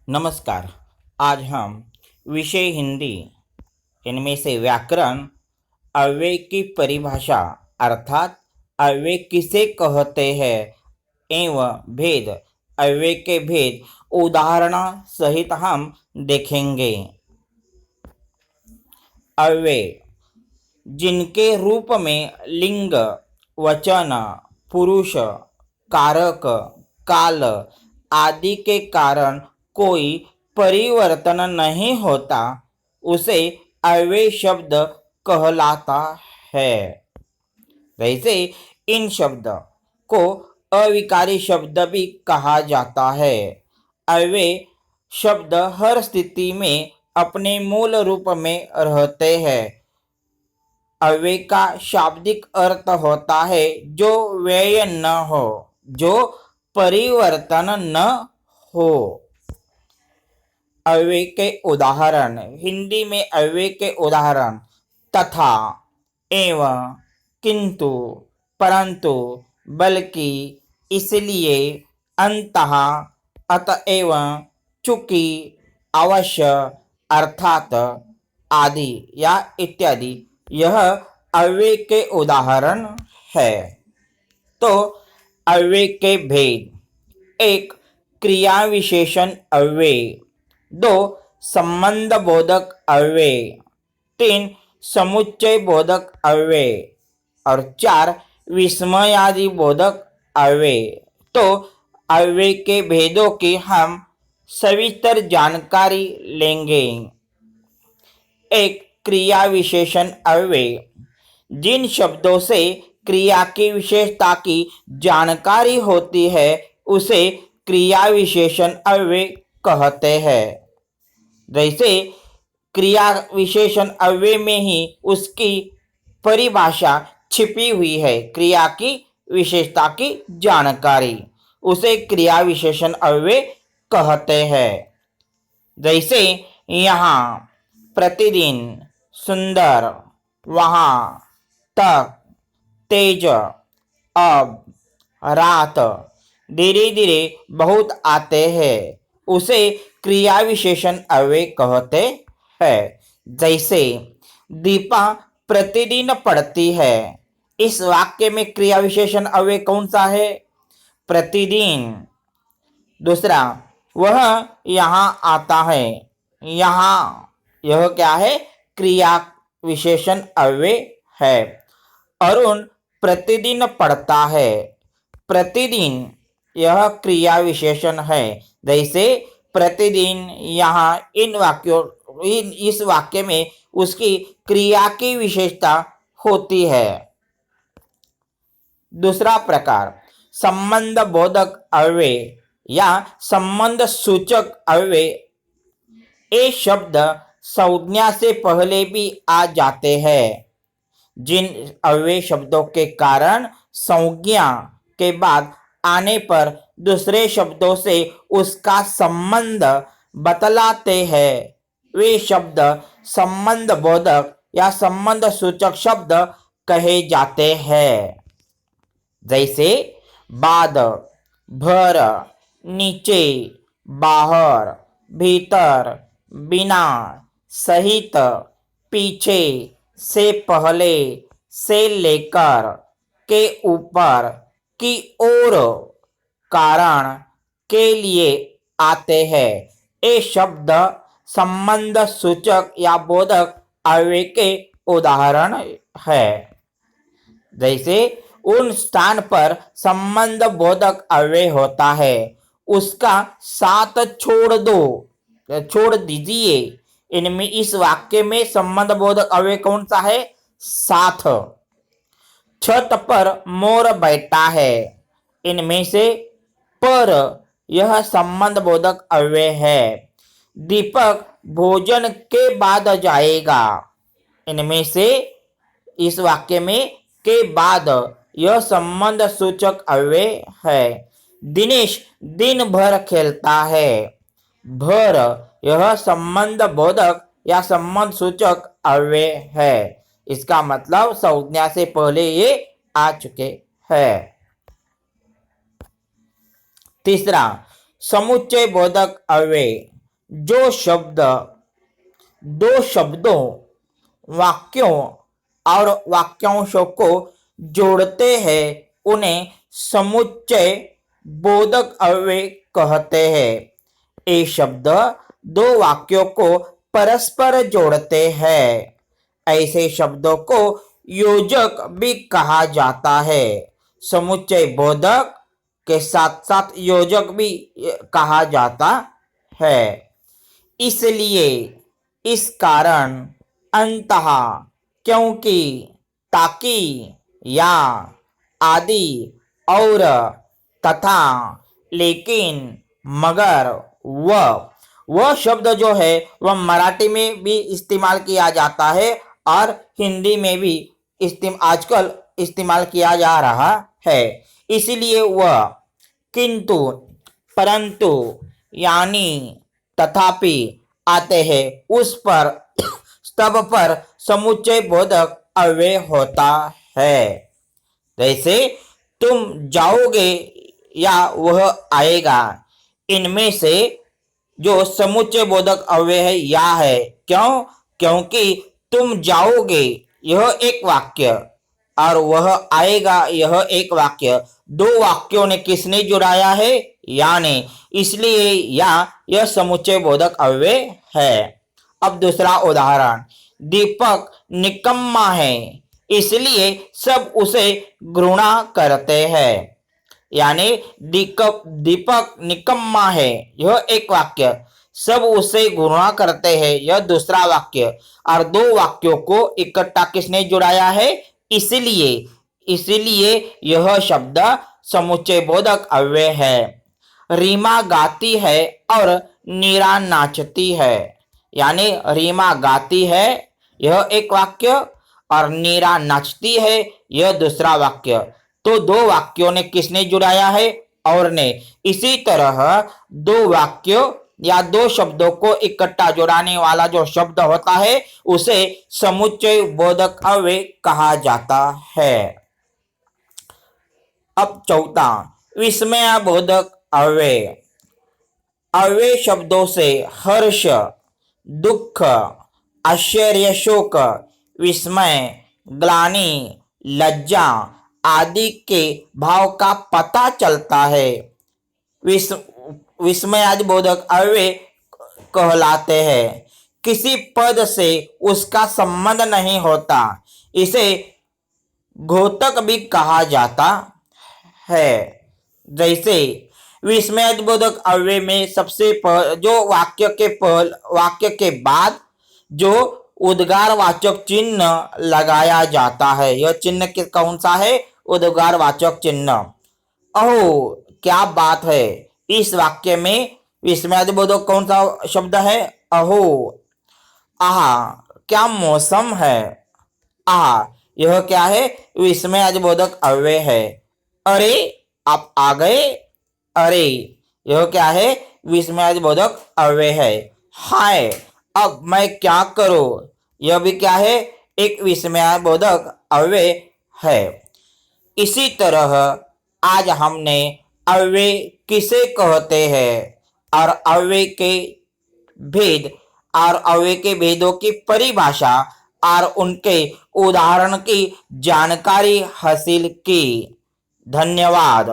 नमस्कार। आज हम विषय हिंदी इनमें से व्याकरण अव्यय की परिभाषा अर्थात अव्यय किसे कहते हैं एवं भेद अव्यय के भेद उदाहरण सहित हम देखेंगे। अव्यय जिनके रूप में लिंग, वचन, पुरुष, कारक, काल आदि के कारण कोई परिवर्तन नहीं होता, उसे अव्यय शब्द कहलाता है। वैसे इन शब्द को अविकारी शब्द भी कहा जाता है। अव्यय शब्द हर स्थिति में अपने मूल रूप में रहते हैं। अव्यय का शाब्दिक अर्थ होता है जो व्यय न हो, जो परिवर्तन न हो। अव्यय के उदाहरण हिंदी में अव्यय के उदाहरण तथा, एवं, किंतु, परंतु, बल्कि, इसलिए, अंतः, अतएव, चूंकि, अवश्य, अर्थात आदि या इत्यादि यह अव्यय के उदाहरण है। तो अव्यय के भेद: एक, क्रिया विशेषण अव्यय। दो, संबंध बोधक अव्यय। तीन, समुच्चय बोधक अव्यय। और चार, विस्मयादि बोधक अव्यय। तो अव्यय के भेदों की हम सविस्तर जानकारी लेंगे। एक, क्रिया विशेषण अव्यय। जिन शब्दों से क्रिया की विशेषता की जानकारी होती है उसे क्रिया विशेषण अव्यय कहते हैं। जैसे क्रिया विशेषण अव्यय में ही उसकी परिभाषा छिपी हुई है, क्रिया की विशेषता की जानकारी, उसे क्रिया विशेषण अव्यय कहते हैं। जैसे यहाँ, प्रतिदिन, सुंदर, वहाँ, तक, तेज, अब, रात, धीरे धीरे, बहुत आते हैं, उसे क्रिया विशेषण अव्यय कहते हैं। जैसे दीपा प्रतिदिन पढ़ती है, इस वाक्य में क्रिया विशेषण अव्यय कौन सा है? प्रतिदिन। दूसरा, वह यहाँ आता है, यहाँ, यह क्या है? क्रिया विशेषण अव्यय है। अरुण प्रतिदिन पढ़ता है, प्रतिदिन यह क्रिया विशेषण है। जैसे प्रतिदिन, यहाँ, इस वाक्य में उसकी क्रिया की विशेषता होती है। दूसरा प्रकार, संबंध बोधक अव्यय या संबंध सूचक अव्यय। ये शब्द संज्ञा से पहले भी आ जाते हैं। जिन अव्यय शब्दों के कारण संज्ञा के बाद आने पर दूसरे शब्दों से उसका संबंध बतलाते हैं, वे शब्द संबंध बोधक या संबंध सूचक शब्द कहे जाते हैं। जैसे बाद, भर, नीचे, बाहर, भीतर, बिना, सहित, पीछे, से पहले, से लेकर, के ऊपर, की ओर, कारण, के लिए आते हैं। ये शब्द संबंध सूचक या बोधक अव्यय के उदाहरण है। जैसे उन स्थान पर संबंध बोधक अव्यय होता है, उसका साथ छोड़ दीजिए। इनमें इस वाक्य में संबंध बोधक अव्यय कौन सा है? साथ। छत पर मोर बैठा है, इनमें से पर यह संबंध बोधक अव्यय है। दीपक भोजन के बाद जाएगा, इनमें से इस वाक्य में के बाद यह संबंध सूचक अव्यय है। दिनेश दिन भर खेलता है, भर यह संबंध बोधक या संबंध सूचक अव्यय है। इसका मतलब संज्ञा से पहले ये आ चुके हैं। तीसरा, समुच्चय बोधक अव्यय। जो शब्द दो शब्दों, वाक्यों और वाक्यांशों को जोड़ते हैं उन्हें समुच्चय बोधक अव्यय कहते हैं। ये शब्द दो वाक्यों को परस्पर जोड़ते हैं। ऐसे शब्दों को योजक भी कहा जाता है। समुच्चय बोधक के साथ साथ योजक भी कहा जाता है। इसलिए इस कारण अंतः, क्योंकि, ताकि, या, आदि, और, तथा, लेकिन, मगर, वह शब्द जो है वह मराठी में भी इस्तेमाल किया जाता है और हिंदी में भी आजकल इस्तेमाल किया जा रहा है। इसलिए वह, किंतु, परंतु, यानी, तथापि आते हैं उस पर स्तंभ पर समुच्चय बोधक अव्यय होता है। जैसे तुम जाओगे या वह आएगा, इनमें से जो समुच्चय बोधक अव्यय है या है। क्यों? क्योंकि तुम जाओगे यह एक वाक्य और वह आएगा यह एक वाक्य, दो वाक्यों ने किसने जुड़ाया है? या ने। इसलिए या यह समुच्चय बोधक अव्यय है। अब दूसरा उदाहरण, दीपक निकम्मा है इसलिए सब उसे घृणा करते हैं। यानी दीपक निकम्मा है यह एक वाक्य, सब उसे घृणा करते हैं यह दूसरा वाक्य, और दो वाक्यों को इकट्ठा किसने जुड़ाया है? इसलिए यह शब्द समुच्चय बोधक अव्यय है। रीमा गाती है और नीरा नाचती है। यानी रीमा गाती है यह एक वाक्य और नीरा नाचती है यह दूसरा वाक्य। तो दो वाक्यों ने किसने जुड़ाया है? और ने। इसी तरह दो वाक्यों या दो शब्दों को इकट्ठा जोड़ाने वाला जो शब्द होता है उसे समुच्चय बोधक अव्यय कहा जाता है। अब चौथा, विस्मय बोधक अव्यय। अव्यय शब्दों से हर्ष, दुख, आश्चर्य, शोक, विस्मय, ग्लानि, लज्जा आदि के भाव का पता चलता है। विस्मयादि बोधक अव्यय कहलाते हैं। किसी पद से उसका संबंध नहीं होता, इसे घोतक भी कहा जाता है। जैसे विस्मयादिबोधक अव्यय में सबसे जो वाक्य के बाद जो उद्गारवाचक चिन्ह लगाया जाता है, यह चिन्ह कौन सा है? उद्गारवाचक चिन्ह। अहो क्या बात है, इस वाक्य में विस्मयादिबोधक कौन सा शब्द है? अहो। आहा क्या मौसम है। आहा यह क्या है? विस्मयादिबोधक अव्यय है। अरे आप आ गए। अरे यह क्या है? विस्मयादिबोधक अव्यय है। हाय अब मैं क्या करूं, यह भी क्या है? एक विस्मयादिबोधक अव्यय है। इसी तरह आज हमने अव्यय किसे कहते हैं और अव्यय के भेद और अव्यय के भेदों की परिभाषा और उनके उदाहरण की जानकारी हासिल की। धन्यवाद।